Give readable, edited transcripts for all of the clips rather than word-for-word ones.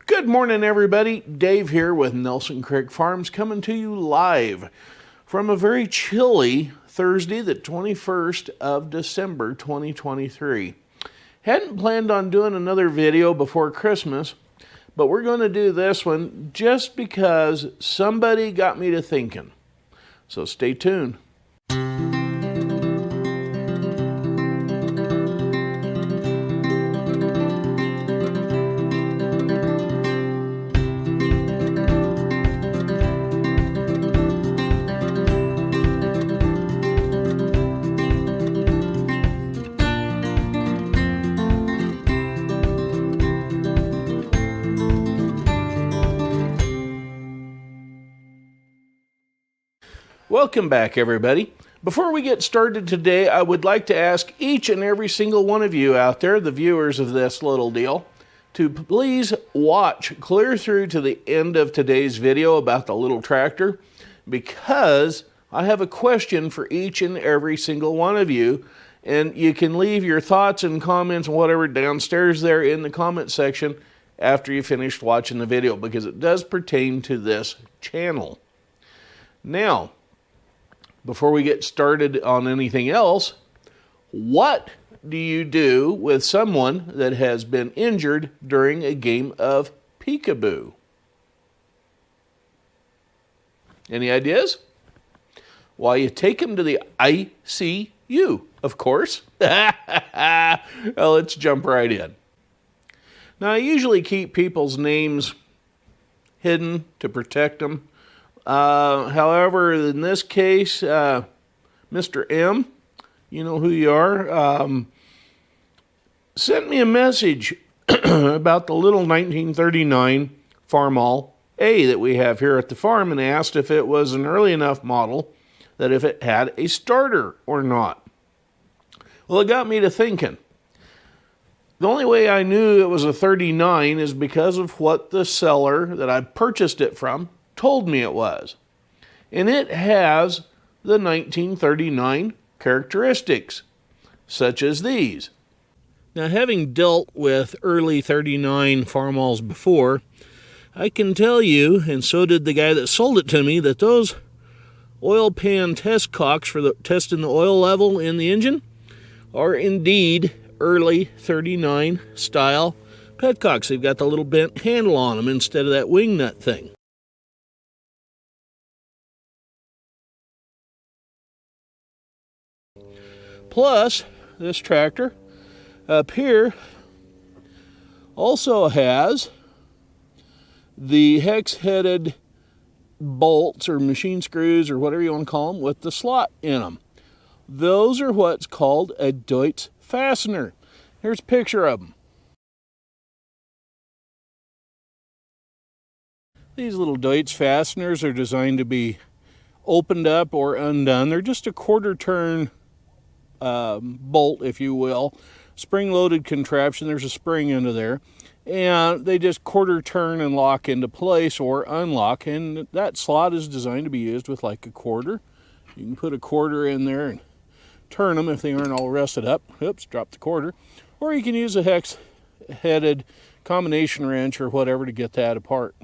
Good morning, everybody. Dave here with Nelson Creek Farms coming to you live from a very chilly Thursday, the 21st of December, 2023. Hadn't planned on doing another video before Christmas, but we're going to do this one just because somebody got me to thinking. So stay tuned. Welcome back, everybody. Before we get started today, I would like to ask each and every single one of you out there, the viewers of this little deal, to please watch clear through to the end of today's video about the little tractor, because I have a question for each and every single one of you, and you can leave your thoughts and comments and whatever downstairs there in the comment section after you finished watching the video, because it does pertain to this channel. Now, before we get started on anything else, what do you do with someone that has been injured during a game of peekaboo? Any ideas? Why, you take them to the ICU, of course. Well, let's jump right in. Now, I usually keep people's names hidden to protect them. However, in this case, Mr. M, you know who you are, sent me a message about the little 1939 Farmall A that we have here at the farm, and asked if it was an early enough model that if it had a starter or not. Well, it got me to thinking. The only way I knew it was a 39 is because of what the seller that I purchased it from told me it was. And it has the 1939 characteristics, such as these. Now, having dealt with early 39 Farmalls before, I can tell you, and so did the guy that sold it to me, that those oil pan test cocks for testing the oil level in the engine are indeed early 39 style petcocks. They've got the little bent handle on them instead of that wing nut thing. Plus, this tractor up here also has the hex-headed bolts or machine screws or whatever you want to call them with the slot in them. Those are what's called a Deutz fastener. Here's a picture of them. These little Deutz fasteners are designed to be opened up or undone. They're just a quarter turn bolt, if you will, spring-loaded contraption. There's a spring into there, and they just quarter turn and lock into place or unlock, and that slot is designed to be used with like a quarter. You can put a quarter in there and turn them if they aren't all rusted up. Oops, dropped the quarter. Or you can use a hex-headed combination wrench or whatever to get that apart.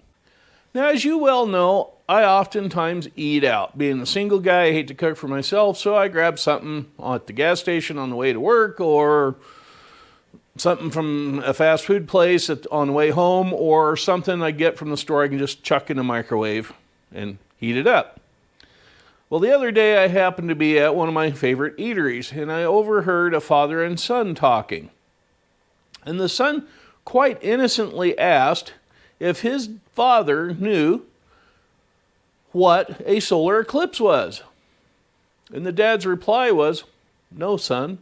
Now, as you well know, I oftentimes eat out. Being a single guy, I hate to cook for myself, so I grab something at the gas station on the way to work, or something from a fast food place on the way home, or something I get from the store I can just chuck in the microwave and heat it up. Well, the other day I happened to be at one of my favorite eateries, and I overheard a father and son talking. And the son quite innocently asked if his father knew what a solar eclipse was. And the dad's reply was, "No, son."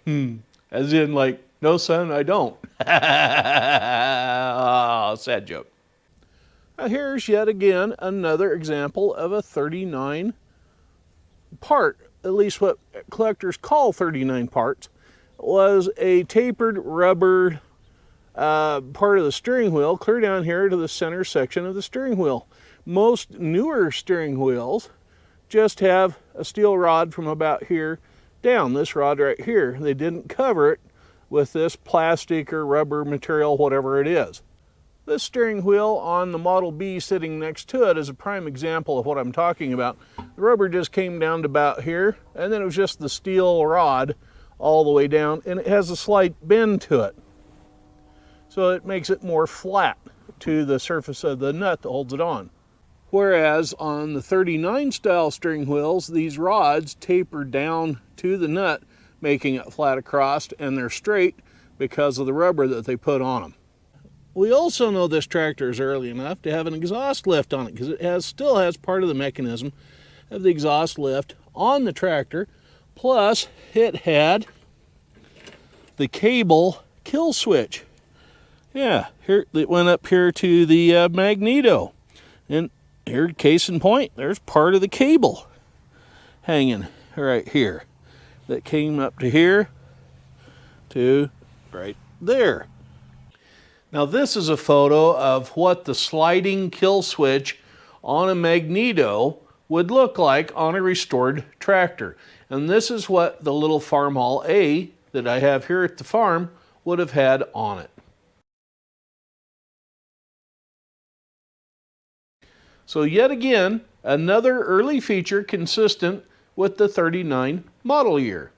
As in, like, "No, son, I don't." Oh, sad joke. Now, here's yet again another example of a 39 part, at least what collectors call 39 parts, was a tapered rubber part of the steering wheel clear down here to the center section of the steering wheel. Most newer steering wheels just have a steel rod from about here down, this rod right here. They didn't cover it with this plastic or rubber material, whatever it is. This steering wheel on the Model B sitting next to it is a prime example of what I'm talking about. The rubber just came down to about here, and then it was just the steel rod all the way down, and it has a slight bend to it. So it makes it more flat to the surface of the nut that holds it on. Whereas on the 39 style steering wheels, these rods taper down to the nut, making it flat across, and they're straight because of the rubber that they put on them. We also know this tractor is early enough to have an exhaust lift on it, because it still has part of the mechanism of the exhaust lift on the tractor. Plus, it had the cable kill switch. Yeah, here it went up here to the magneto. And here, case in point, there's part of the cable hanging right here that came up to here to right there. Now this is a photo of what the sliding kill switch on a magneto would look like on a restored tractor. And this is what the little Farmall A that I have here at the farm would have had on it. So yet again, another early feature consistent with the 39 model year.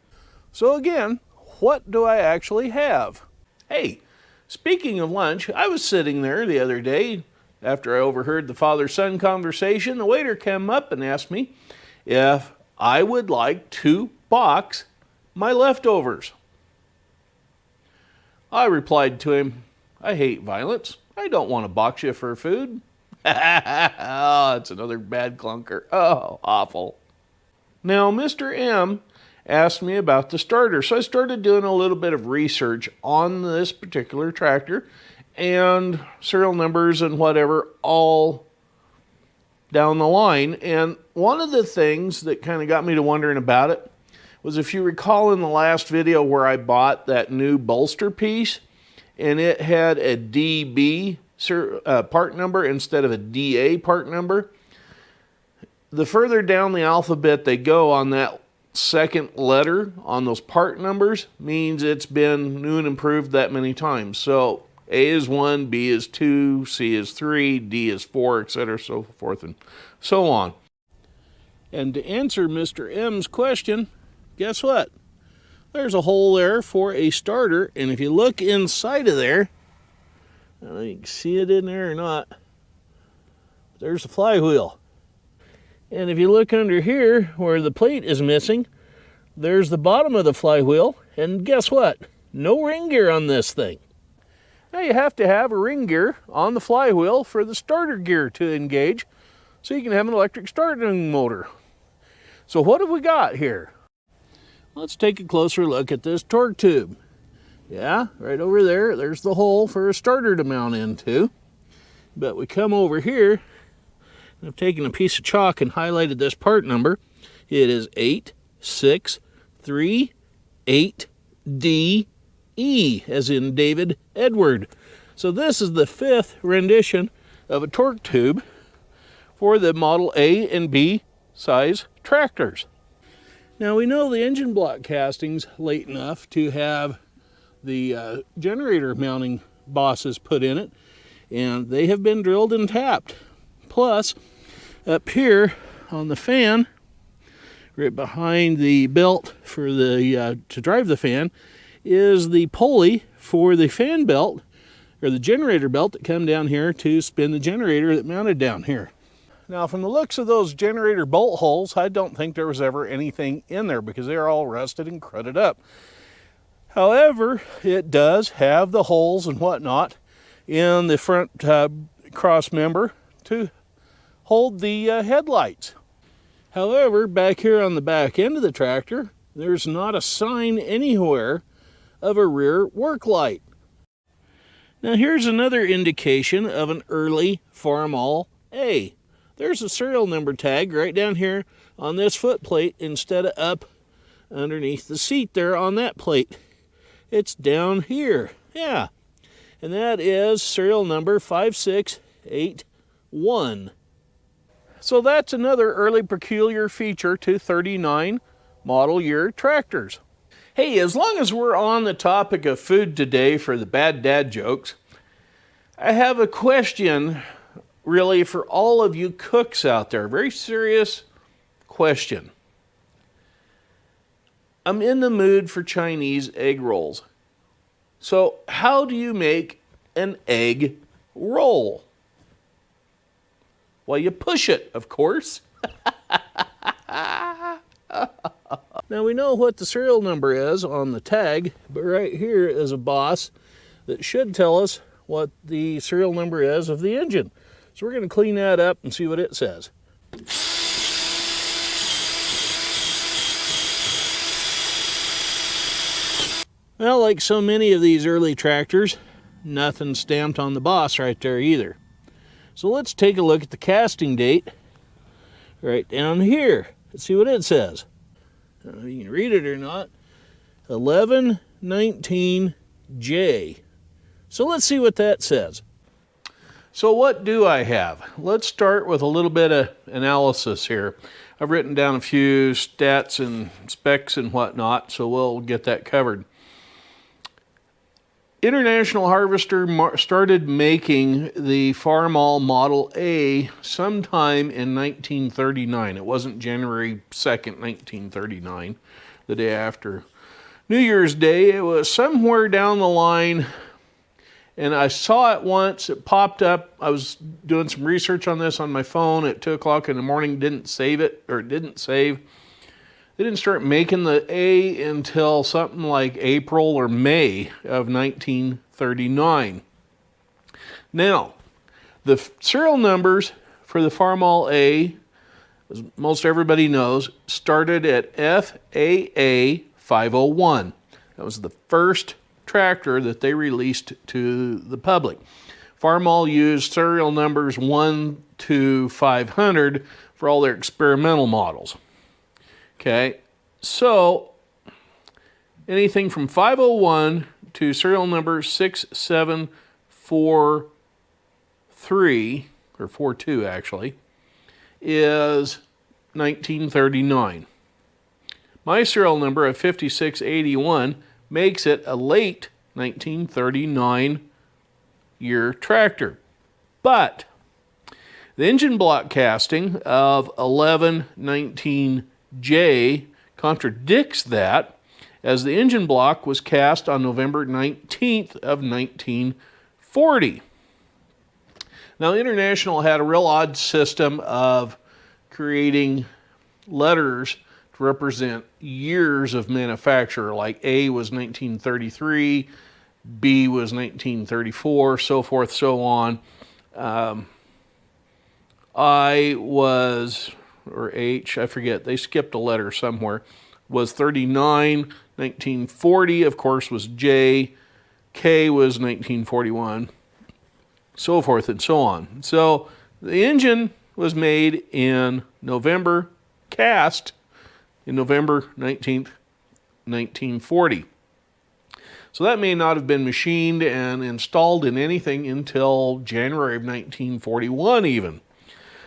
So again, what do I actually have? Hey, speaking of lunch, I was sitting there the other day after I overheard the father-son conversation. The waiter came up and asked me if I would like to box my leftovers. I replied to him, I hate violence. I don't want to box you for food. Oh, it's another bad clunker. Oh, awful. Now, Mr. M asked me about the starter, so I started doing a little bit of research on this particular tractor and serial numbers and whatever all down the line. And one of the things that kind of got me to wondering about it was, if you recall in the last video where I bought that new bolster piece and it had a DB part number instead of a DA part number, the further down the alphabet they go on that second letter on those part numbers means it's been new and improved that many times. So A is 1, B is 2, C is 3, D is 4, etc., so forth and so on. And to answer Mr. M's question, guess what? There's a hole there for a starter, and if you look inside of there, I don't know if you can see it in there or not, there's the flywheel. And if you look under here where the plate is missing, there's the bottom of the flywheel, and guess what? No ring gear on this thing. Now you have to have a ring gear on the flywheel for the starter gear to engage, so you can have an electric starting motor. So what have we got here? Let's take a closer look at this torque tube. Yeah, right over there, there's the hole for a starter to mount into. But we come over here, and I've taken a piece of chalk and highlighted this part number. It is 8638DE, as in David Edward. So this is the 5th rendition of a torque tube for the Model A and B size tractors. Now we know the engine block casting's late enough to have the generator mounting bosses put in it, and they have been drilled and tapped. Plus, up here on the fan, right behind the belt for the to drive the fan, is the pulley for the fan belt, or the generator belt that come down here to spin the generator that mounted down here. Now, from the looks of those generator bolt holes, I don't think there was ever anything in there because they're all rusted and cruded up. However, it does have the holes and whatnot in the front cross member to hold the headlights. However, back here on the back end of the tractor, there's not a sign anywhere of a rear work light. Now here's another indication of an early Farmall A. There's a serial number tag right down here on this foot plate instead of up underneath the seat there on that plate. It's down here, yeah. And that is serial number 5681. So that's another early peculiar feature to 39 model year tractors. Hey, as long as we're on the topic of food today for the bad dad jokes, I have a question really for all of you cooks out there. Very serious question. I'm in the mood for Chinese egg rolls. So how do you make an egg roll? Well, you push it, of course. Now we know what the serial number is on the tag, but right here is a boss that should tell us what the serial number is of the engine. So we're going to clean that up and see what it says. Well, like so many of these early tractors, nothing stamped on the boss right there either. So let's take a look at the casting date right down here. Let's see what it says. I don't know if you can read it or not. 1119J. So let's see what that says. So what do I have? Let's start with a little bit of analysis here. I've written down a few stats and specs and whatnot, so we'll get that covered. International Harvester started making the Farmall Model A sometime in 1939. It wasn't January 2nd, 1939, the day after New Year's Day. It was somewhere down the line, and I saw it once. It popped up. I was doing some research on this on my phone at 2 o'clock in the morning. Didn't save it, or it didn't save. They didn't start making the A until something like April or May of 1939. Now, the serial numbers for the Farmall A, as most everybody knows, started at FAA 501. That was the first tractor that they released to the public. Farmall used serial numbers 1 to 500 for all their experimental models. Okay, so anything from 501 to serial number 6743, or 42 actually, is 1939. My serial number of 5681 makes it a late 1939 year tractor. But the engine block casting of 1119J contradicts that, as the engine block was cast on November 19th of 1940. Now, International had a real odd system of creating letters to represent years of manufacture, like A was 1933, B was 1934, so forth, so on. I was, or H, I forget, they skipped a letter somewhere, was 39, 1940, of course, was J, K was 1941, so forth and so on. So the engine was made in November, cast in November 19th, 1940. So that may not have been machined and installed in anything until January of 1941 even.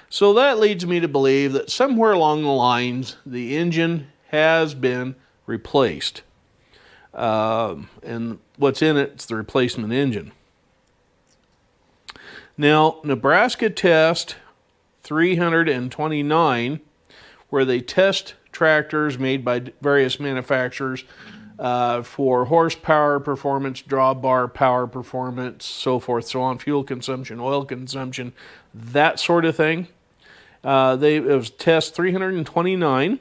So that leads me to believe that somewhere along the lines, the engine has been replaced. And what's in it is the replacement engine. Now, Nebraska Test 329, where they test tractors made by various manufacturers for horsepower performance, drawbar power performance, so forth, so on, fuel consumption, oil consumption, that sort of thing. It was test 329,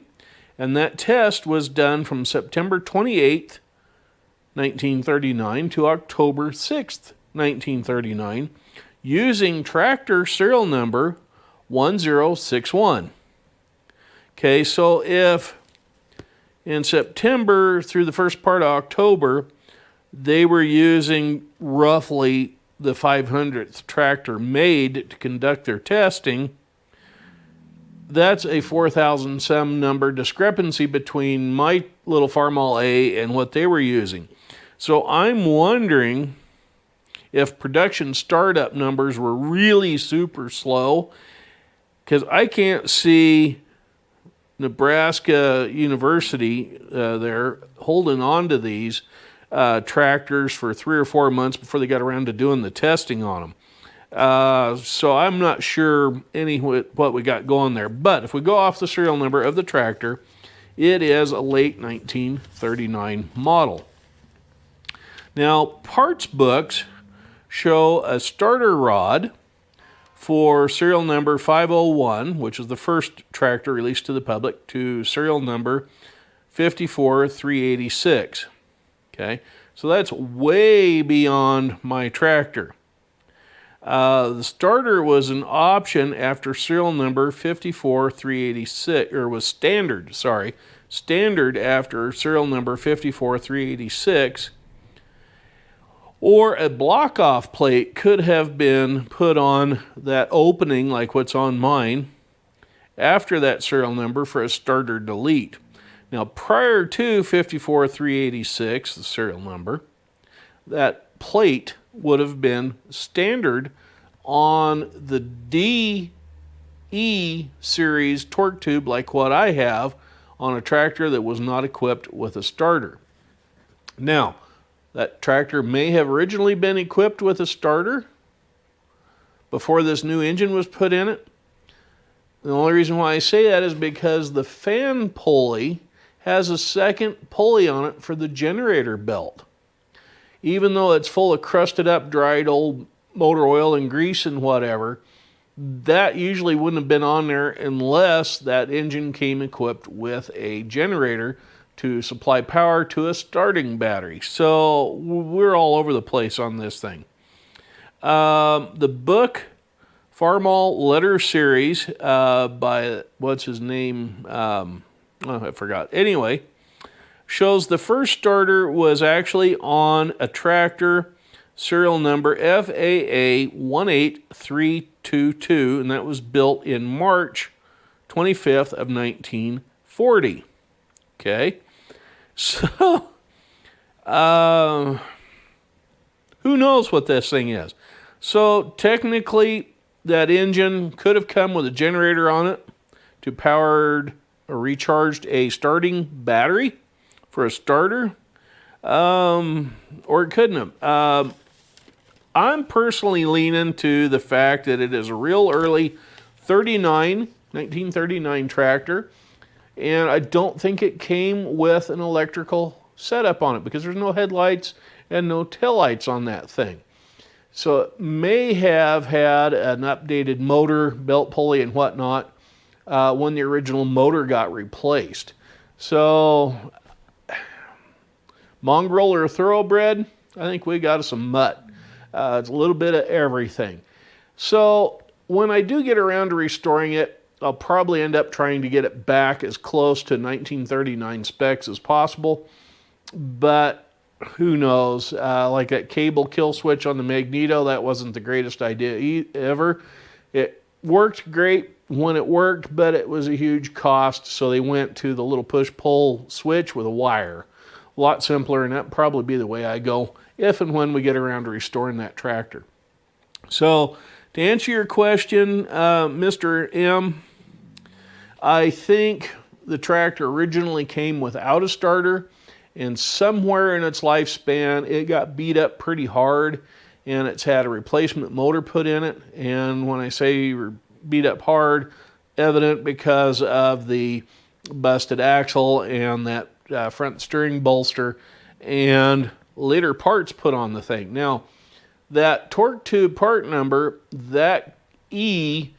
and that test was done from September 28th, 1939 to October 6th, 1939, using tractor serial number 1061. Okay, so if in September through the first part of October, they were using roughly the 500th tractor made to conduct their testing, that's a 4,000 some number discrepancy between my little Farmall A and what they were using. So I'm wondering if production startup numbers were really super slow, because I can't see Nebraska University there holding on to these tractors for 3 or 4 months before they got around to doing the testing on them. So I'm not sure what we got going there. But if we go off the serial number of the tractor, it is a late 1939 model. Now, parts books show a starter rod for serial number 501, which is the first tractor released to the public, to serial number 54386. Okay, so that's way beyond my tractor. The starter was an option after serial number 54386, or was standard after serial number 54386, or a block-off plate could have been put on that opening like what's on mine after that serial number for a starter delete. Now, prior to 54386, the serial number, that plate would have been standard on the DE series torque tube like what I have on a tractor that was not equipped with a starter. Now, that tractor may have originally been equipped with a starter before this new engine was put in it. The only reason why I say that is because the fan pulley has a second pulley on it for the generator belt. Even though it's full of crusted up, dried old motor oil and grease and whatever, that usually wouldn't have been on there unless that engine came equipped with a generator to supply power to a starting battery. So we're all over the place on this thing. The book Farmall Letter Series by, what's his name? I forgot. Anyway, shows the first starter was actually on a tractor serial number FAA 18322, and that was built in March 25th of 1940. Okay, so who knows what this thing is? So technically, that engine could have come with a generator on it to powered or recharged a starting battery for a starter, or it couldn't have. I'm personally leaning to the fact that it is a real early 1939 tractor, and I don't think it came with an electrical setup on it because there's no headlights and no taillights on that thing. So it may have had an updated motor, belt pulley, and whatnot when the original motor got replaced. So, mongrel or thoroughbred, I think we got us a mutt. It's a little bit of everything. So when I do get around to restoring it, I'll probably end up trying to get it back as close to 1939 specs as possible. But who knows? Like that cable kill switch on the Magneto, that wasn't the greatest idea ever. It worked great when it worked, but it was a huge cost, so they went to the little push-pull switch with a wire. A lot simpler, and that'd probably be the way I go if and when we get around to restoring that tractor. So, to answer your question, Mr. M, I think the tractor originally came without a starter, and somewhere in its lifespan, it got beat up pretty hard, and it's had a replacement motor put in it. And when I say beat up hard, evident because of the busted axle and that front steering bolster and later parts put on the thing. Now, that torque tube part number, that E,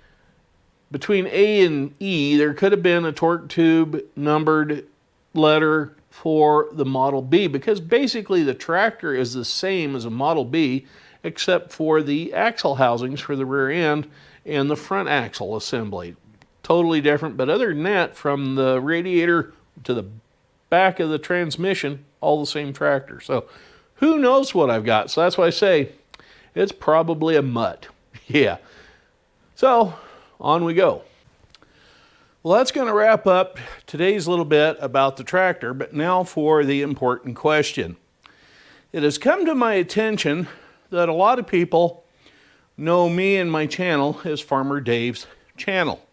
between A and E, there could have been a torque tube numbered letter for the Model B, because basically the tractor is the same as a Model B, except for the axle housings for the rear end and the front axle assembly. Totally different, but other than that, from the radiator to the back of the transmission, all the same tractor. So who knows what I've got? So that's why I say it's probably a mutt. Yeah. So on we go. Well, that's going to wrap up today's little bit about the tractor, but now for the important question. It has come to my attention that a lot of people know me and my channel as Farmer Dave's channel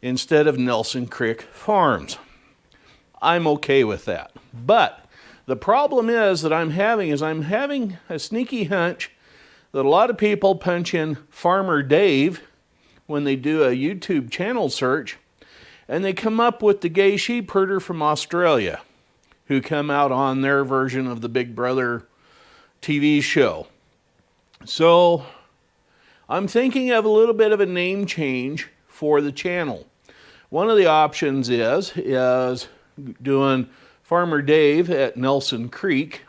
instead of Nelson Creek Farms. I'm okay with that. But The problem is that I'm having a sneaky hunch that a lot of people punch in Farmer Dave when they do a YouTube channel search, and they come up with the gay sheep herder from Australia who come out on their version of the Big Brother TV show. So I'm thinking of a little bit of a name change for the channel. One of the options is doing Farmer Dave at Nelson Creek,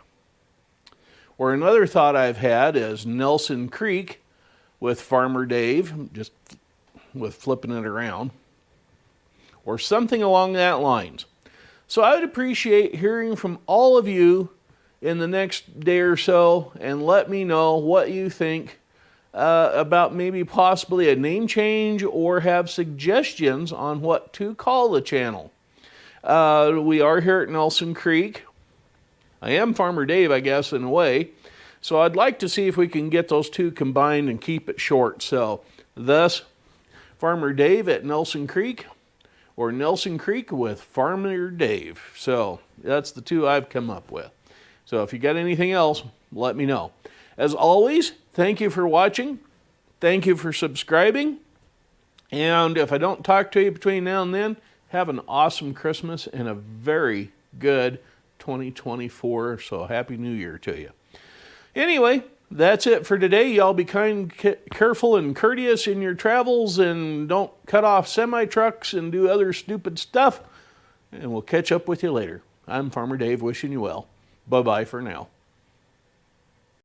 or another thought I've had is Nelson Creek with Farmer Dave, just with flipping it around, or something along that lines. So I would appreciate hearing from all of you in the next day or so, and let me know what you think about maybe possibly a name change, or have suggestions on what to call the channel. We are here at Nelson Creek. I am Farmer Dave, I guess, in a way. So I'd like to see if we can get those two combined and keep it short. So thus, Farmer Dave at Nelson Creek, or Nelson Creek with Farmer Dave. So that's the two I've come up with. So if you got anything else, let me know. As always, thank you for watching. Thank you for subscribing. And if I don't talk to you between now and then, have an awesome Christmas and a very good 2024. So Happy New Year to you. Anyway, that's it for today. Y'all be kind, careful, and courteous in your travels, and don't cut off semi-trucks and do other stupid stuff. And we'll catch up with you later. I'm Farmer Dave, wishing you well. Bye-bye for now.